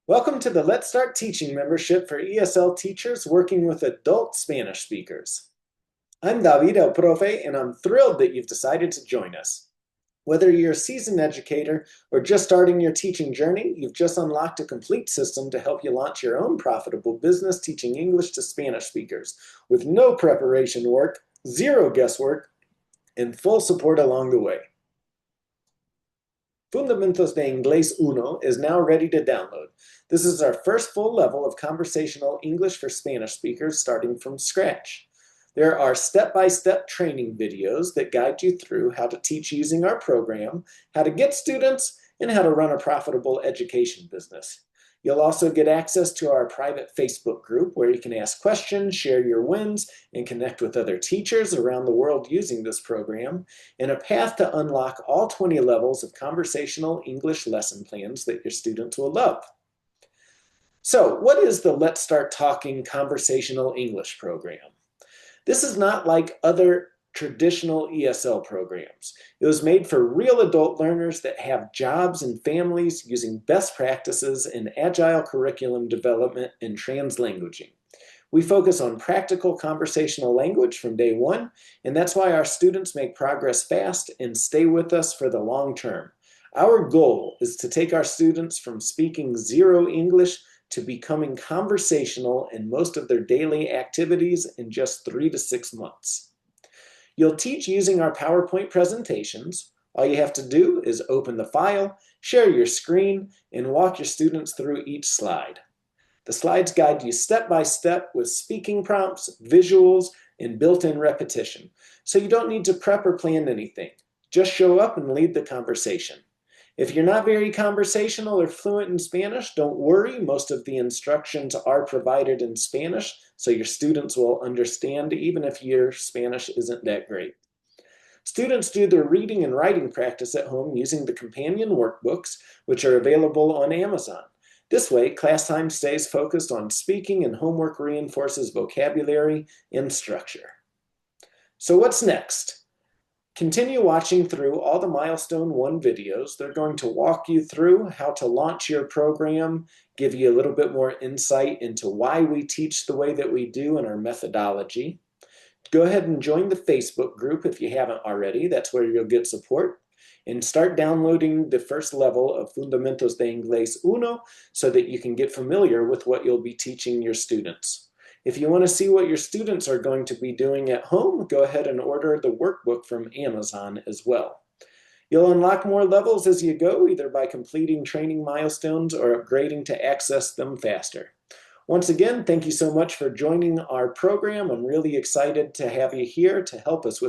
Welcome to the Let's Start Teaching membership for ESL teachers working with adult Spanish speakers. I'm David El Profe, and I'm thrilled that you've decided to join us. Whether you're a seasoned educator or just starting your teaching journey, you've just unlocked a complete system to help you launch your own profitable business teaching English to Spanish speakers with no preparation work, zero guesswork, and full support along the way. Fundamentos de Inglés 1 is now ready to download. This is our first full level of conversational English for Spanish speakers starting from scratch. There are step-by-step training videos that guide you through how to teach using our program, how to get students, and how to run a profitable education business. You'll also get access to our private Facebook group where you can ask questions, share your wins, and connect with other teachers around the world using this program, and a path to unlock all 20 levels of conversational English lesson plans that your students will love. So, what is the Let's Start Talking Conversational English program? This is not like other traditional ESL programs. It was made for real adult learners that have jobs and families using best practices in agile curriculum development and translanguaging. We focus on practical conversational language from day one, and that's why our students make progress fast and stay with us for the long term. Our goal is to take our students from speaking zero English to becoming conversational in most of their daily activities in just 3 to 6 months. You'll teach using our PowerPoint presentations. All you have to do is open the file, share your screen, and walk your students through each slide. The slides guide you step by step with speaking prompts, visuals, and built-in repetition. So you don't need to prep or plan anything. Just show up and lead the conversation. If you're not very conversational or fluent in Spanish, don't worry. Most of the instructions are provided in Spanish, so your students will understand even if your Spanish isn't that great. Students do their reading and writing practice at home using the companion workbooks, which are available on Amazon. This way, class time stays focused on speaking and homework reinforces vocabulary and structure. So what's next? Continue watching through all the Milestone 1 videos. They're going to walk you through how to launch your program, give you a little bit more insight into why we teach the way that we do and our methodology. Go ahead and join the Facebook group if you haven't already. That's where you'll get support. And start downloading the first level of Fundamentos de Inglés 1 so that you can get familiar with what you'll be teaching your students. If you want to see what your students are going to be doing at home, go ahead and order the workbook from Amazon as well. You'll unlock more levels as you go, either by completing training milestones or upgrading to access them faster. Once again, thank you so much for joining our program. I'm really excited to have you here to help us with